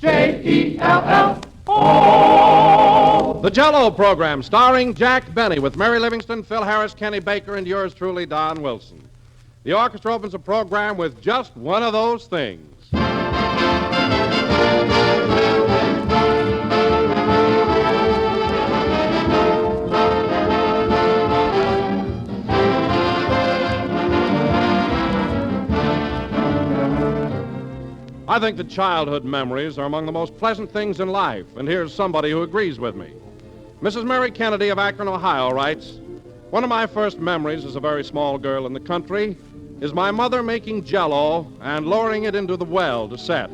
Jell-O. The Jell-O program, starring Jack Benny, with Mary Livingston, Phil Harris, Kenny Baker, and yours truly, Don Wilson. The orchestra opens the program with just one of those things. I think that childhood memories are among the most pleasant things in life, and here's somebody who agrees with me. Mrs. Mary Kennedy of Akron, Ohio, writes, "One of my first memories as a very small girl in the country is my mother making Jell-O and lowering it into the well to set.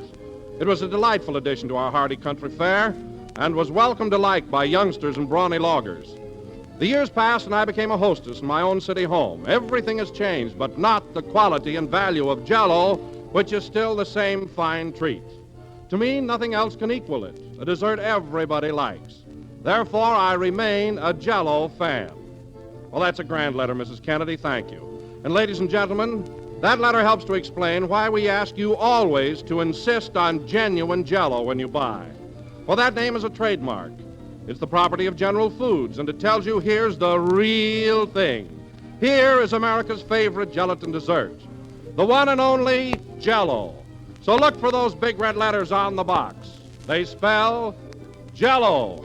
It was a delightful addition to our hearty country fare and was welcomed alike by youngsters and brawny loggers. The years passed and I became a hostess in my own city home. Everything has changed, but not the quality and value of Jell-O, which is still the same fine treat. To me, nothing else can equal it, a dessert everybody likes. Therefore, I remain a Jell-O fan." Well, that's a grand letter, Mrs. Kennedy. Thank you. And ladies and gentlemen, that letter helps to explain why we ask you always to insist on genuine Jell-O when you buy. Well, that name is a trademark. It's the property of General Foods, and it tells you here's the real thing. Here is America's favorite gelatin dessert, the one and only Jell-O. So look for those big red letters on the box. They spell Jell-O.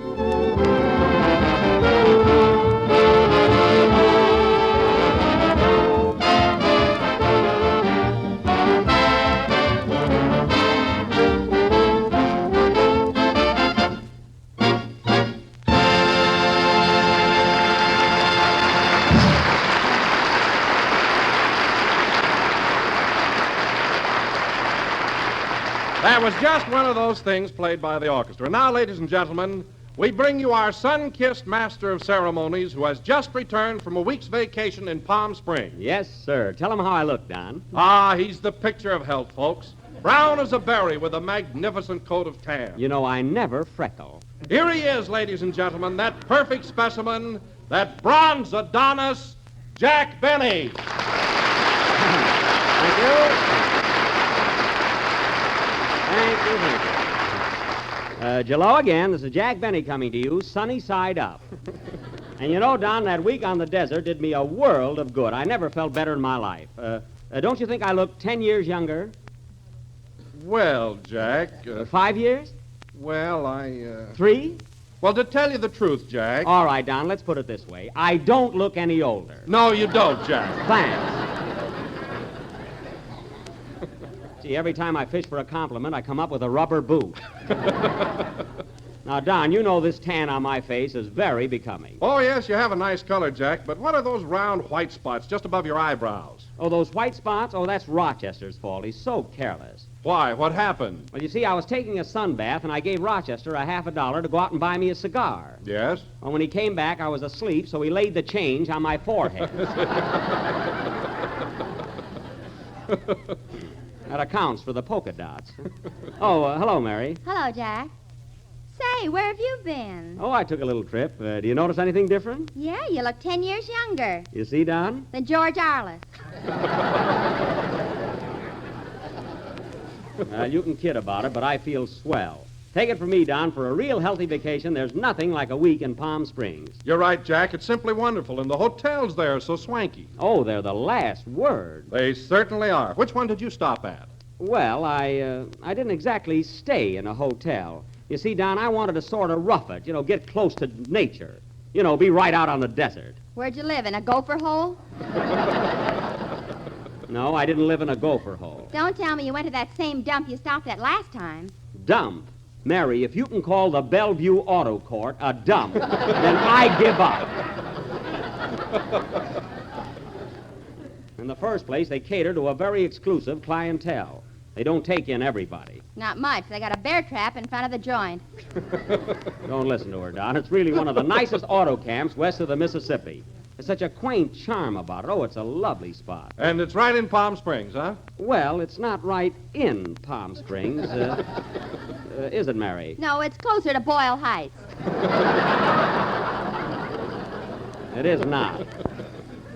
That was just one of those things played by the orchestra. Now, ladies and gentlemen, we bring you our sun-kissed master of ceremonies who has just returned from a week's vacation in Palm Springs. Yes, sir. Tell him how I look, Don. Ah, he's the picture of health, folks. Brown as a berry with a magnificent coat of tan. You know, I never freckle. Here he is, ladies and gentlemen, that perfect specimen, that bronze Adonis, Jack Benny. Thank you. Thank you. Jell-O again. This is Jack Benny coming to you, sunny side up. And you know, Don, that week on the desert did me a world of good. I never felt better in my life. Don't you think I look 10 years younger? Well, Jack... 5 years? Well, 3? Well, to tell you the truth, Jack... All right, Don, let's put it this way. I don't look any older. No, you don't, Jack. Thanks. See, every time I fish for a compliment, I come up with a rubber boot. Now, Don, you know this tan on my face is very becoming. Oh, yes, you have a nice color, Jack, but what are those round white spots just above your eyebrows? Oh, those white spots? Oh, that's Rochester's fault. He's so careless. Why? What happened? Well, you see, I was taking a sun bath, and I gave Rochester a $50 to go out and buy me a cigar. Yes? Well, when he came back, I was asleep, so he laid the change on my forehead. That accounts for the polka dots. Oh, hello, Mary. Hello, Jack. Say, where have you been? Oh, I took a little trip. Do you notice anything different? Yeah, you look 10 years younger You see, Don? than George Arliss. You can kid about it, but I feel swell. Take it from me, Don, for a real healthy vacation, there's nothing like a week in Palm Springs. You're right, Jack. It's simply wonderful, and the hotels there are so swanky. Oh, they're the last word. They certainly are. Which one did you stop at? Well, I didn't exactly stay in a hotel. You see, Don, I wanted to sort of rough it, get close to nature. Be right out on the desert. Where'd you live, in a gopher hole? No, I didn't live in a gopher hole. Don't tell me you went to that same dump you stopped at last time. Dump? Mary, if you can call the Bellevue Auto Court a dump, then I give up. In the first place, they cater to a very exclusive clientele. They don't take in everybody. Not much. They got a bear trap in front of the joint. Don't listen to her, Don. It's really one of the nicest auto camps west of the Mississippi. There's such a quaint charm about it. Oh, it's a lovely spot. And it's right in Palm Springs, huh? Well, it's not right in Palm Springs, is it, Mary? No, it's closer to Boyle Heights. It is not.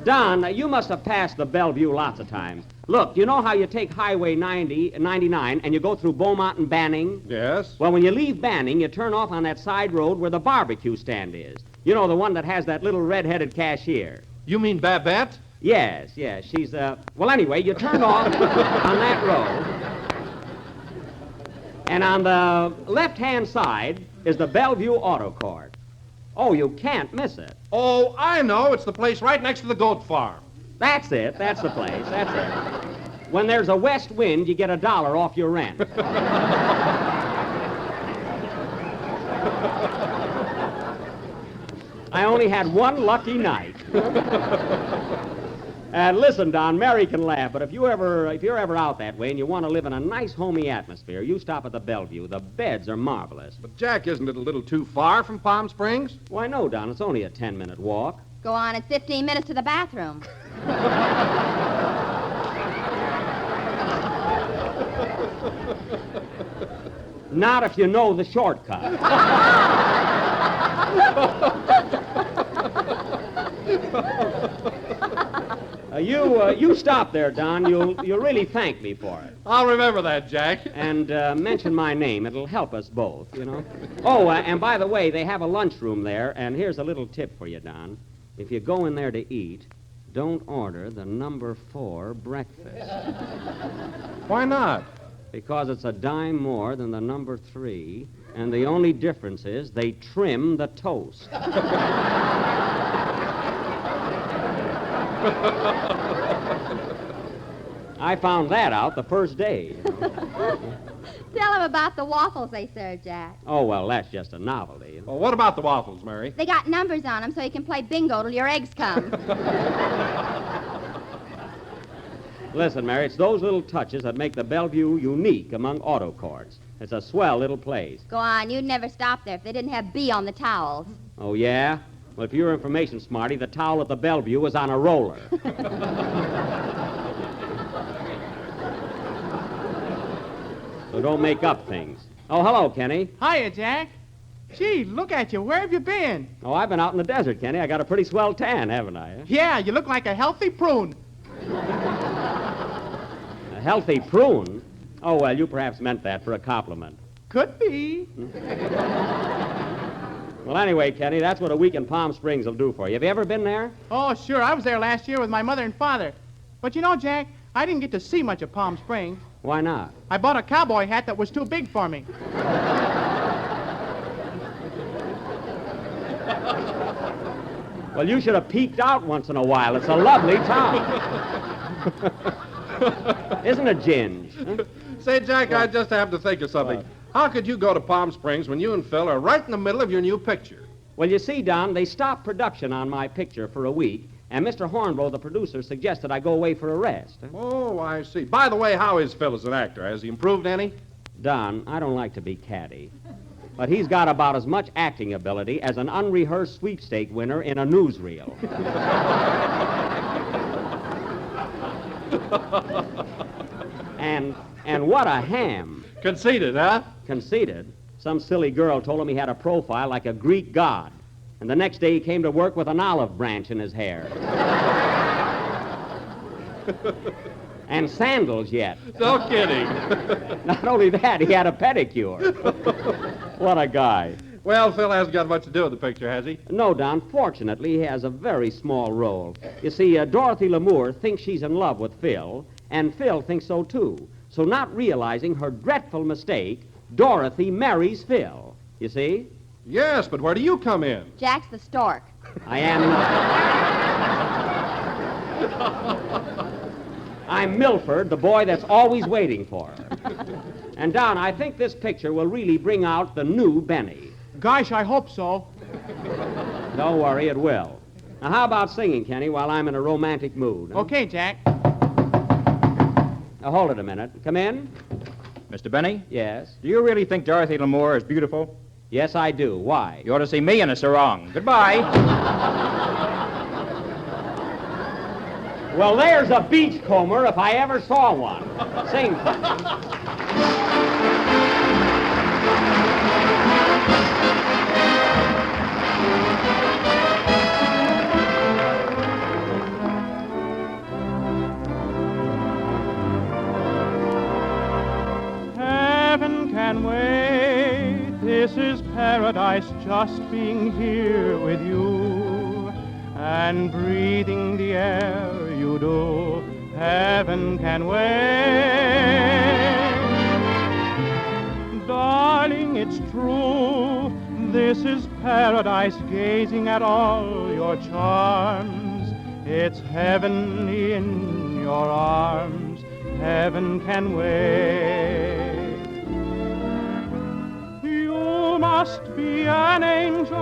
Don, you must have passed the Bellevue lots of times. Look, you know how you take Highway 99 and you go through Beaumont and Banning? Yes? Well, when you leave Banning, you turn off on that side road where the barbecue stand is. You know, the one that has that little red-headed cashier. You mean Babette? Yes, she's, well, anyway, you turn off on that road, and on the left-hand side is the Bellevue Auto Court. Oh, you can't miss it. Oh, I know. It's the place right next to the goat farm. That's it. That's the place. That's it. When there's a west wind, you get $1 off your rent. I only had one lucky night. And listen, Don, Mary can laugh, but if you're ever out that way and you want to live in a nice, homey atmosphere, you stop at the Bellevue. The beds are marvelous. But, Jack, isn't it a little too far from Palm Springs? Why, no, Don. It's only a 10-minute walk. Go on, it's 15 minutes to the bathroom. Not if you know the shortcut. You stop there, Don. You'll really thank me for it. I'll remember that, Jack. And mention my name. It'll help us both, you know. Oh, and by the way, they have a lunchroom there, and here's a little tip for you, Don. If you go in there to eat, don't order the number 4 breakfast. Why not? Because it's a dime more than the number 3, and the only difference is they trim the toast. I found that out the first day. Tell him about the waffles they serve, Jack. Oh, well, that's just a novelty. You know? Well, what about the waffles, Mary? They got numbers on them so you can play bingo till your eggs come. Listen, Mary, it's those little touches that make the Bellevue unique among auto courts. It's a swell little place. Go on, you'd never stop there if they didn't have B on the towels. Oh, yeah? Well, for your information, Smarty, the towel at the Bellevue was on a roller. So don't make up things. Oh, hello, Kenny. Hiya, Jack. Gee, look at you. Where have you been? Oh, I've been out in the desert, Kenny. I got a pretty swell tan, haven't I? Yeah, you look like a healthy prune. A healthy prune? Oh, well, you perhaps meant that for a compliment. Could be. Well, anyway, Kenny, that's what a week in Palm Springs will do for you. Have you ever been there? Oh, sure. I was there last year with my mother and father. But you know, Jack, I didn't get to see much of Palm Springs. Why not? I bought a cowboy hat that was too big for me. Well, you should have peeked out once in a while. It's a lovely town. Isn't it, Ginge? Huh? Say, Jack, I just have to think of something. How could you go to Palm Springs when you and Phil are right in the middle of your new picture? Well, you see, Don, they stopped production on my picture for a week, and Mr. Hornblow, the producer, suggested I go away for a rest. Oh, I see. By the way, how is Phil as an actor? Has he improved any? Don, I don't like to be catty, but he's got about as much acting ability as an unrehearsed sweepstake winner in a newsreel. And what a ham. Conceited, huh? Conceited. Some silly girl told him he had a profile like a Greek god. And the next day he came to work with an olive branch in his hair. And sandals yet. No kidding. Not only that, he had a pedicure. What a guy. Well, Phil hasn't got much to do with the picture, has he? No, Don. Fortunately, he has a very small role. You see, Dorothy Lamour thinks she's in love with Phil, and Phil thinks so, too. So not realizing her dreadful mistake, Dorothy marries Phil. You see? Yes, but where do you come in? Jack's the stork. I am... I'm Milford, the boy that's always waiting for her. And, Don, I think this picture will really bring out the new Benny. Gosh, I hope so. Don't worry, it will. Now, how about singing, Kenny, while I'm in a romantic mood? Huh? Okay, Jack. Now, hold it a minute. Come in. Mr. Benny, Yes. do you really think Dorothy Lamour is beautiful? Yes, I do. Why? You ought to see me in a sarong. Goodbye. Well, there's a beachcomber if I ever saw one. Sing for me. can wait. This is paradise, just being here with you and breathing the air you do. Heaven can wait. Darling, it's true. This is paradise, gazing at all your charms. It's heaven in your arms. Heaven can wait. You must be an angel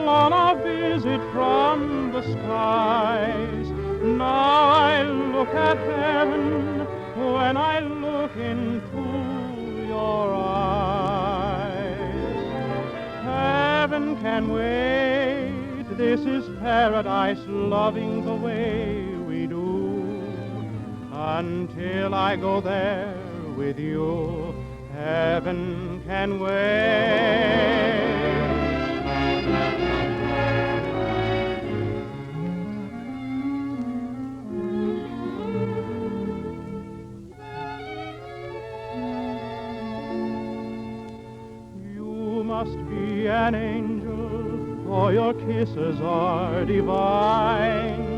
on a visit from the skies. Now I look at heaven when I look into your eyes. Heaven can wait. This is paradise, loving the way we do. Until I go there with you, heaven can wait. You must be an angel, for your kisses are divine.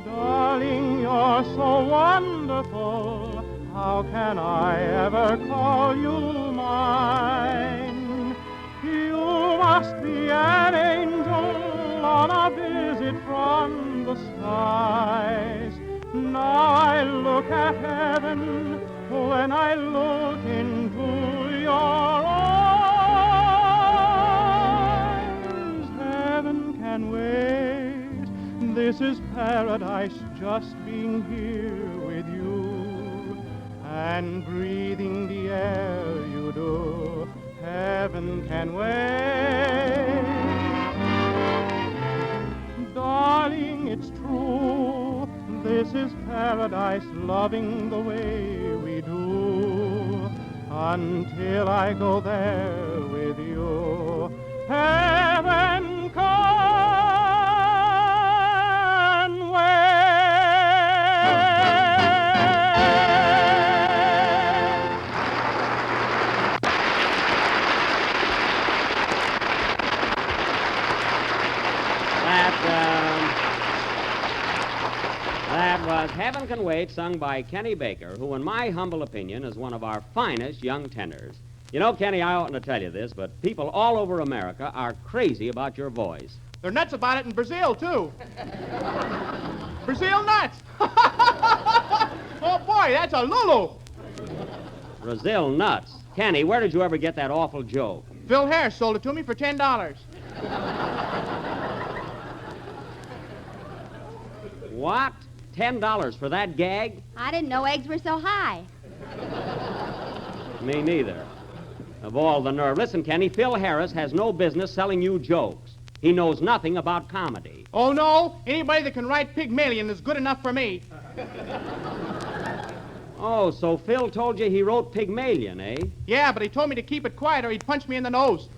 Darling, you're so wonderful, how can I ever call you mine? You must be an angel on a visit from the skies. Now I look at heaven when I look into your eyes. Heaven can wait. This is paradise, just being here with you and breathing the air you do. Heaven can wait. Darling, it's true. This is paradise, loving the way we do. Until I go there with you, heaven can wait. That was Heaven Can Wait, sung by Kenny Baker, who, in my humble opinion, is one of our finest young tenors. You know, Kenny, I oughtn't to tell you this, but people all over America are crazy about your voice. They're nuts about it in Brazil, too. Brazil nuts. Oh, boy, that's a Lulu. Brazil nuts. Kenny, where did you ever get that awful joke? Phil Harris sold it to me for $10. What? $10 for that gag? I didn't know eggs were so high. Me neither. Of all the nerve. Listen, Kenny, Phil Harris has no business selling you jokes. He knows nothing about comedy. Oh, no? Anybody that can write Pygmalion is good enough for me. Oh, so Phil told you he wrote Pygmalion, eh? Yeah, but he told me to keep it quiet or he'd punch me in the nose.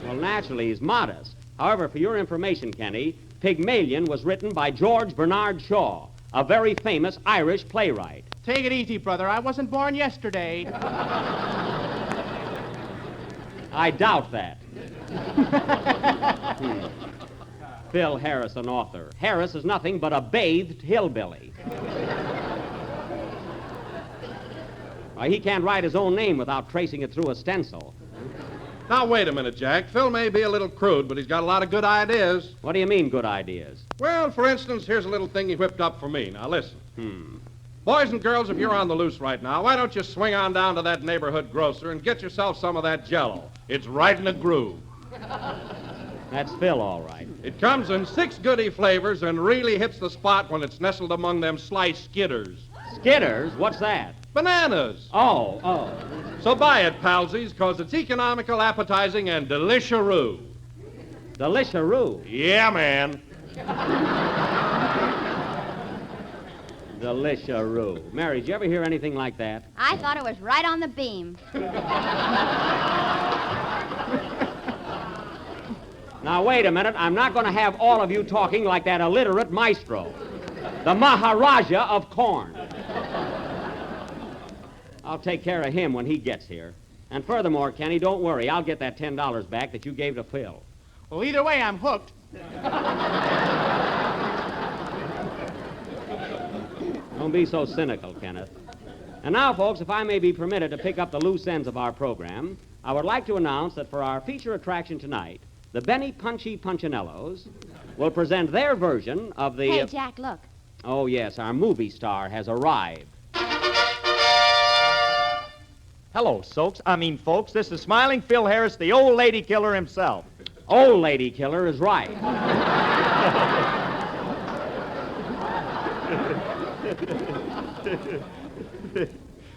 Well, naturally, he's modest. However, for your information, Kenny, Pygmalion was written by George Bernard Shaw, a very famous Irish playwright. Take it easy, brother. I wasn't born yesterday. I doubt that. Phil Harris, an author. Harris is nothing but a bathed hillbilly. Why, he can't write his own name without tracing it through a stencil. Now, wait a minute, Jack. Phil may be a little crude, but he's got a lot of good ideas. What do you mean, good ideas? Well, for instance, here's a little thing he whipped up for me. Now, listen. Boys and girls, if you're on the loose right now, why don't you swing on down to that neighborhood grocer and get yourself some of that Jell-O? It's right in a groove. That's Phil, all right. It comes in 6 goody flavors and really hits the spot when it's nestled among them sliced skitters. Skitters? What's that? Bananas. Oh. So buy it, palsies, because it's economical, appetizing, and delicious-roo. Delicious-roo? Yeah, man. Delicious-roo. Mary, did you ever hear anything like that? I thought it was right on the beam. Now, wait a minute. I'm not going to have all of you talking like that illiterate maestro, the Maharaja of corn. I'll take care of him when he gets here. And furthermore, Kenny, don't worry. I'll get that $10 back that you gave to Phil. Well, either way, I'm hooked. Don't be so cynical, Kenneth. And now, folks, if I may be permitted to pick up the loose ends of our program, I would like to announce that for our feature attraction tonight, the Benny Punchy Punchinellos will present their version of the... Hey, Jack, look. Oh, yes, our movie star has arrived. Hello, folks. This is Smiling Phil Harris, the old lady killer himself. Old lady killer is right.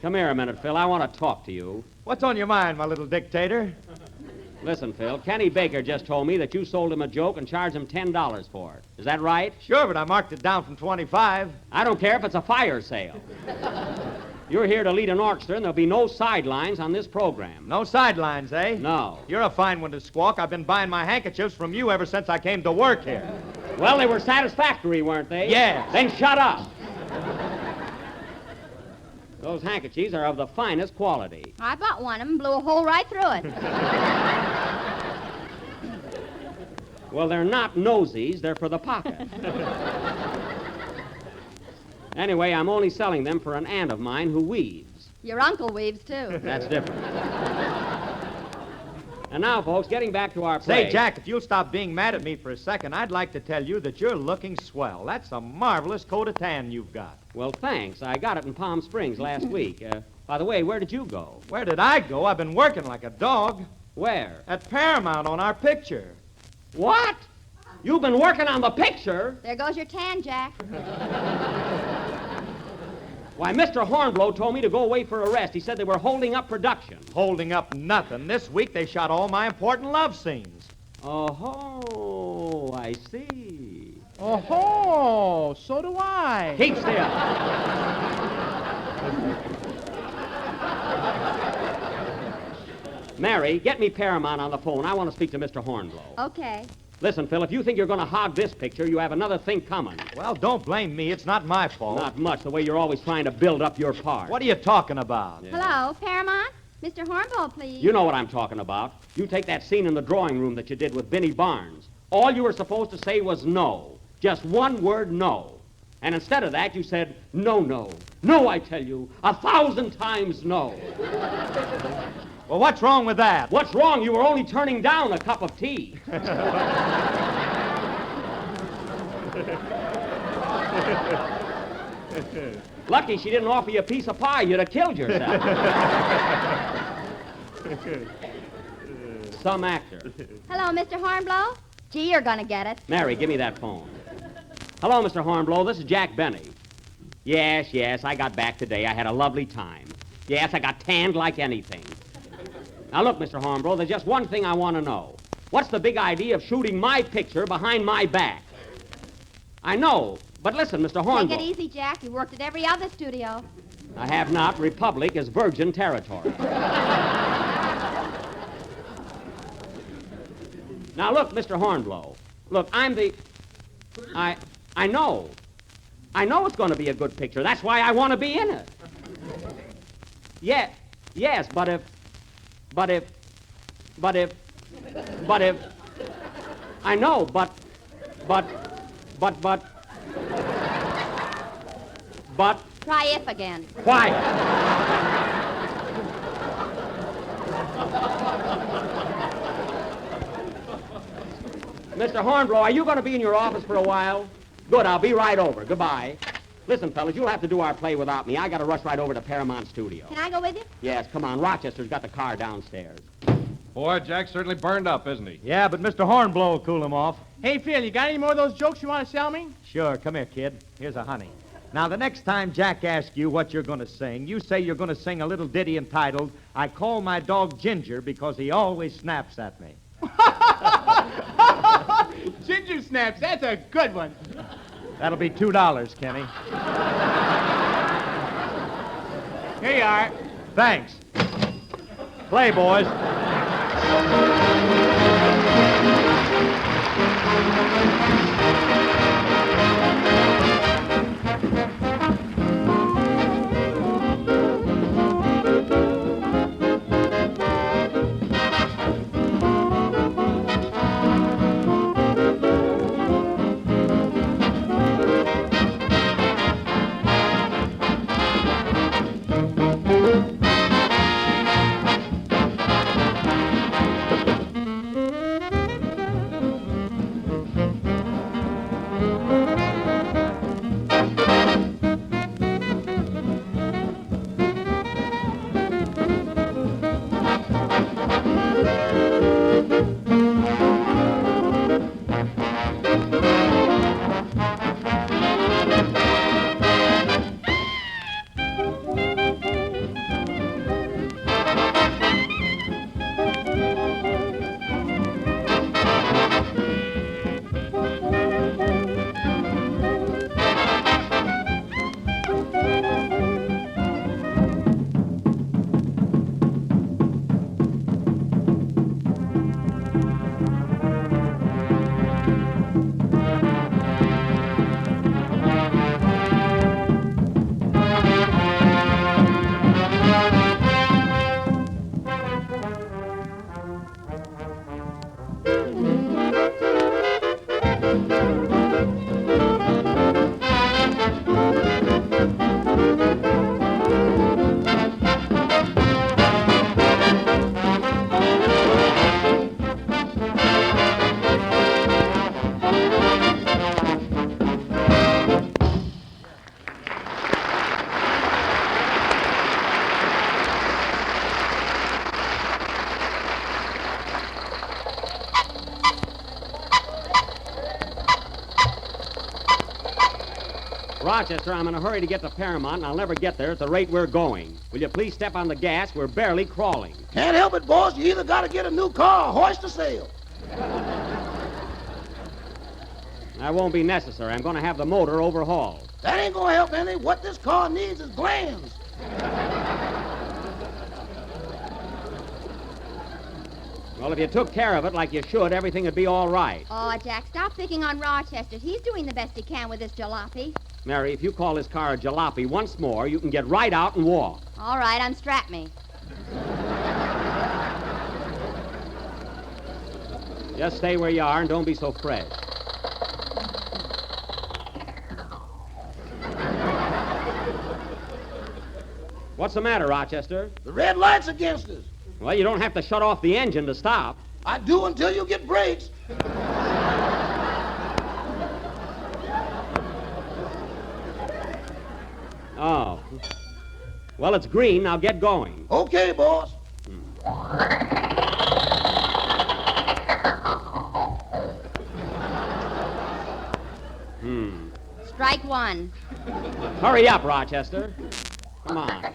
Come here a minute, Phil. I want to talk to you. What's on your mind, my little dictator? Listen, Phil, Kenny Baker just told me that you sold him a joke and charged him $10 for it. Is that right? Sure, but I marked it down from 25. I don't care if it's a fire sale. You're here to lead an orchestra, and there'll be no sidelines on this program. No sidelines, eh? No. You're a fine one to squawk. I've been buying my handkerchiefs from you ever since I came to work here. Well, they were satisfactory, weren't they? Yes. Then shut up. Those handkerchiefs are of the finest quality. I bought one of them, blew a hole right through it. Well, they're not nosies, they're for the pocket. Anyway, I'm only selling them for an aunt of mine who weaves. Your uncle weaves, too. That's different. And now, folks, getting back to our play. Say, Jack, if you'll stop being mad at me for a second, I'd like to tell you that you're looking swell. That's a marvelous coat of tan you've got. Well, thanks. I got it in Palm Springs last week. By the way, where did you go? Where did I go? I've been working like a dog. Where? At Paramount on our picture. What? You've been working on the picture? There goes your tan, Jack. Why, Mr. Hornblow told me to go away for a rest. He said they were holding up production. Holding up nothing. This week they shot all my important love scenes. Oh, I see. Oh, so do I. Keep still. Mary, get me Paramount on the phone. I want to speak to Mr. Hornblow. Okay. Listen, Phil, if you think you're going to hog this picture, you have another thing coming. Well, don't blame me. It's not my fault. Not much, the way you're always trying to build up your part. What are you talking about? Hello, Paramount? Mr. Hornblow, please. You know what I'm talking about. You take that scene in the drawing room that you did with Benny Barnes. All you were supposed to say was no. Just one word, no. And instead of that, you said, no, no. No, I tell you, 1,000 times no. Well, what's wrong with that? What's wrong? You were only turning down a cup of tea. Lucky she didn't offer you a piece of pie. You'd have killed yourself. Some actor. Hello, Mr. Hornblow? Gee, you're gonna get it. Mary, give me that phone. Hello, Mr. Hornblow. This is Jack Benny. Yes, I got back today. I had a lovely time. Yes, I got tanned like anything. Now, look, Mr. Hornblow, there's just one thing I want to know. What's the big idea of shooting my picture behind my back? I know, but listen, Mr. Hornblow. Take it easy, Jack. You worked at every other studio. I have not. Republic is virgin territory. Now, look, Mr. Hornblow. Look, I know. I know it's going to be a good picture. That's why I want to be in it. Yes, but if, I know, but, Try if again. quiet. Mr. Hornblow, are you going to be in your office for a while? Good, I'll be right over. Goodbye. Listen, fellas, you'll have to do our play without me. I got to rush right over to Paramount Studio. Can I go with you? Yes, come on. Rochester's got the car downstairs. Boy, Jack's certainly burned up, isn't he? Yeah, but Mr. Hornblow will cool him off. Hey, Phil, you got any more of those jokes you want to sell me? Sure, come here, kid. Here's a honey. Now, the next time Jack asks you what you're going to sing, you say you're going to sing a little ditty entitled, I Call My Dog Ginger Because He Always Snaps at Me. Ginger snaps, that's a good one. That'll be $2, Kenny. Here you are. Thanks. Play, boys. Rochester, I'm in a hurry to get to Paramount, and I'll never get there at the rate we're going. Will you please step on the gas? We're barely crawling. Can't help it, boss. You either got to get a new car or hoist the sail. That won't be necessary. I'm going to have the motor overhauled. That ain't going to help any. What this car needs is glands. Well, if you took care of it like you should, everything would be all right. Oh, Jack, stop picking on Rochester. He's doing the best he can with this jalopy. Mary, if you call this car a jalopy once more, you can get right out and walk. All right, unstrap me. Just stay where you are and don't be so fresh. What's the matter, Rochester? The red light's against us. Well, you don't have to shut off the engine to stop. I do until you get brakes. Oh. Well, it's green. Now get going. Okay, boss. Strike one. Hurry up, Rochester. Come on.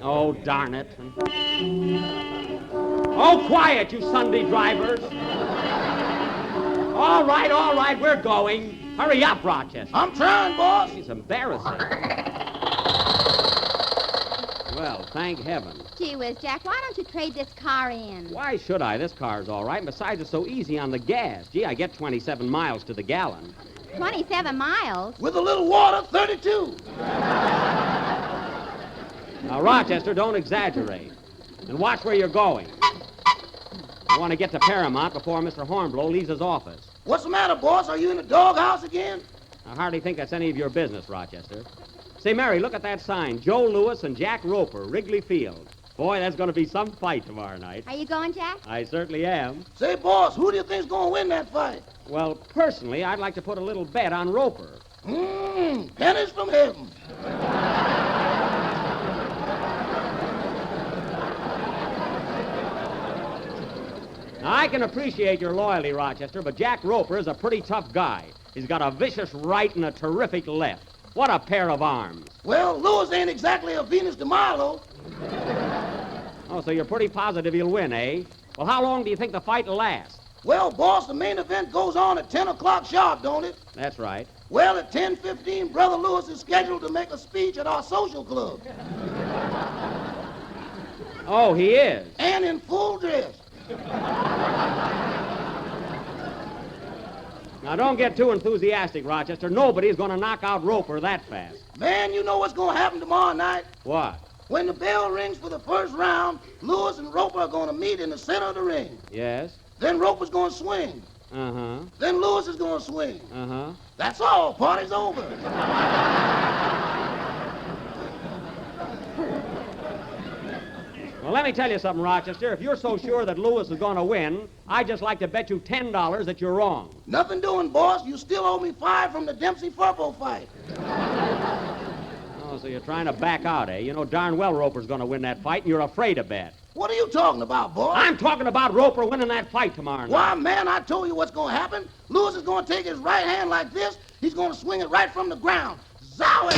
Oh, darn it. Oh, quiet, you Sunday drivers. All right, we're going. Hurry up, Rochester. I'm trying, boss. It's embarrassing. Well, thank heaven. Gee whiz, Jack, why don't you trade this car in? Why should I? This car's all right. And besides, it's so easy on the gas. Gee, I get 27 miles to the gallon. 27 miles? With a little water, 32. Now, Rochester, don't exaggerate. And watch where you're going. I want to get to Paramount before Mr. Hornblow leaves his office. What's the matter, boss? Are you in the doghouse again? I hardly think that's any of your business, Rochester. Say, Mary, look at that sign. Joe Louis and Jack Roper, Wrigley Field. Boy, that's going to be some fight tomorrow night. Are you going, Jack? I certainly am. Say, boss, who do you think's going to win that fight? Well, personally, I'd like to put a little bet on Roper. Pennies from heaven. Now, I can appreciate your loyalty, Rochester, but Jack Roper is a pretty tough guy. He's got a vicious right and a terrific left. What a pair of arms. Well, Lewis ain't exactly a Venus de Milo. Oh, so you're pretty positive he'll win, eh? Well, how long do you think the fight will last? Well, boss, the main event goes on at 10 o'clock sharp, don't it? That's right. Well, at 10:15, Brother Lewis is scheduled to make a speech at our social club. Oh, he is? And in full dress. Now, don't get too enthusiastic, Rochester. Nobody's going to knock out Roper that fast. Man, you know what's going to happen tomorrow night? What? When the bell rings for the first round, Lewis and Roper are going to meet in the center of the ring. Yes? Then Roper's going to swing. Uh-huh. Then Lewis is going to swing. Uh-huh. That's all. Party's over. Well, let me tell you something, Rochester. If you're so sure that Lewis is going to win, I'd just like to bet you $10 that you're wrong. Nothing doing, boss. You still owe me 5 from the Dempsey-Furbo fight. Oh, so you're trying to back out, eh? You know darn well Roper's going to win that fight, and you're afraid to bet. What are you talking about, boss? I'm talking about Roper winning that fight tomorrow night. Why, man, I told you what's going to happen. Lewis is going to take his right hand like this. He's going to swing it right from the ground. Zowie!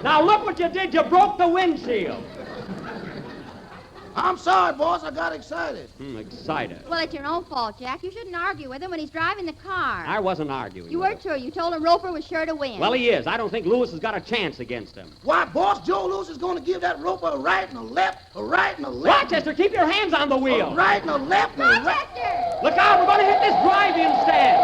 Now, look what you did. You broke the windshield. I'm sorry, boss. I got excited. Excited. Well, it's your own fault, Jack. You shouldn't argue with him when he's driving the car. I wasn't arguing. You were too. You told him Roper was sure to win. Well, he is. I don't think Lewis has got a chance against him. Why, boss, Joe Lewis is going to give that Roper a right and a left, a right and a left. Rochester, keep your hands on the wheel. A right and a left and a right. Rochester! Look out, we're going to hit this drive instead.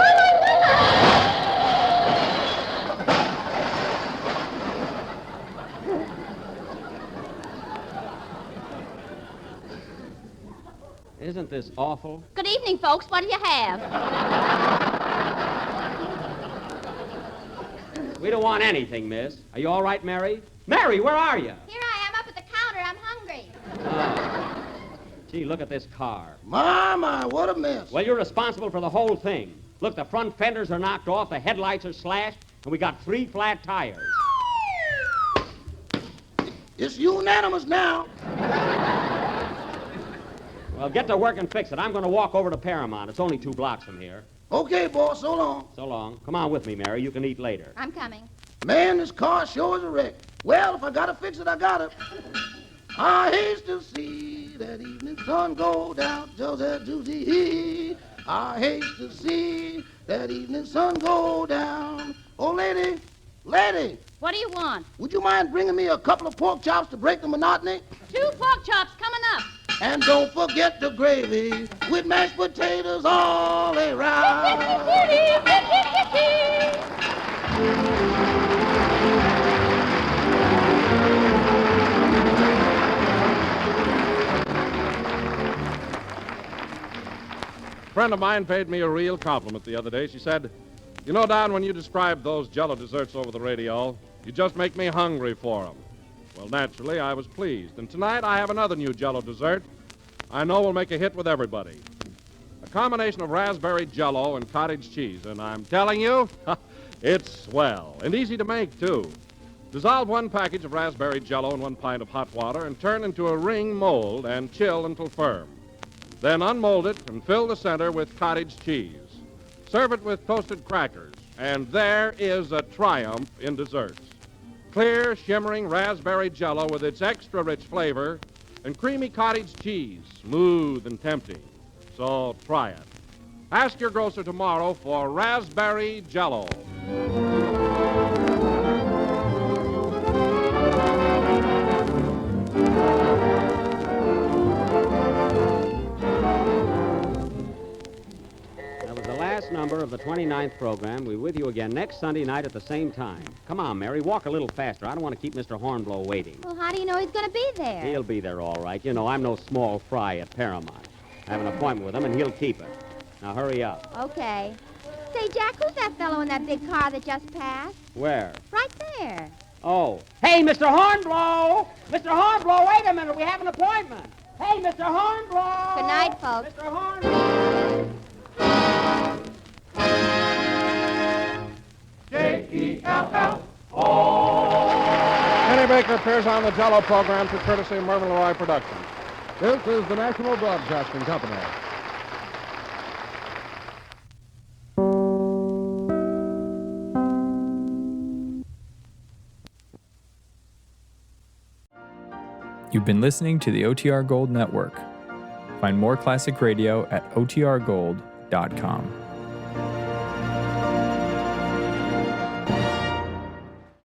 Isn't this awful? Good evening, folks. What do you have? We don't want anything, miss. Are you all right, Mary? Mary, where are you? Here I am up at the counter. I'm hungry. Gee, look at this car. My, what a mess. Well, you're responsible for the whole thing. Look, the front fenders are knocked off, the headlights are slashed, and we got 3 flat tires. It's unanimous now. Well, get to work and fix it. I'm going to walk over to Paramount. It's only 2 blocks from here. Okay, boss, so long. So long. Come on with me, Mary. You can eat later. I'm coming. Man, this car sure is a wreck. Well, if I gotta fix it, I gotta. I hate to see that evening sun go down, just as juicy. I hate to see that evening sun go down. Oh, lady, What do you want? would you mind bringing me a couple of pork chops to break the monotony? 2 pork chops coming up. And don't forget the gravy with mashed potatoes all around. A friend of mine paid me a real compliment the other day. She said, "You know, Don, when you describe those Jell-O desserts over the radio, you just make me hungry for them." Well, naturally, I was pleased. And tonight I have another new Jell-O dessert I know will make a hit with everybody. A combination of raspberry Jell-O and cottage cheese. And I'm telling you, it's swell. And easy to make, too. Dissolve 1 package of raspberry Jell-O in 1 pint of hot water and turn into a ring mold and chill until firm. Then unmold it and fill the center with cottage cheese. Serve it with toasted crackers. And there is a triumph in desserts. Clear, shimmering raspberry Jell-O with its extra rich flavor and creamy cottage cheese, smooth and tempting. So try it. Ask your grocer tomorrow for raspberry Jell-O. Number of the 29th program. We're with you again next Sunday night at the same time. Come on, Mary, walk a little faster. I don't want to keep Mr. Hornblow waiting. Well, how do you know he's going to be there? He'll be there all right. You know, I'm no small fry at Paramount. I have an appointment with him, and he'll keep it. Now, hurry up. Okay. Say, Jack, who's that fellow in that big car that just passed? Where? Right there. Oh. Hey, Mr. Hornblow! Mr. Hornblow, wait a minute. We have an appointment. Hey, Mr. Hornblow! Good night, folks. Mr. Hornblow! J-E-L-L-O. Kenny Baker appears on the Jell-O program through courtesy of Mervyn LeRoy Productions. This is the National Broadcasting Company. You've been listening to the OTR Gold Network. Find more classic radio at otrgold.com.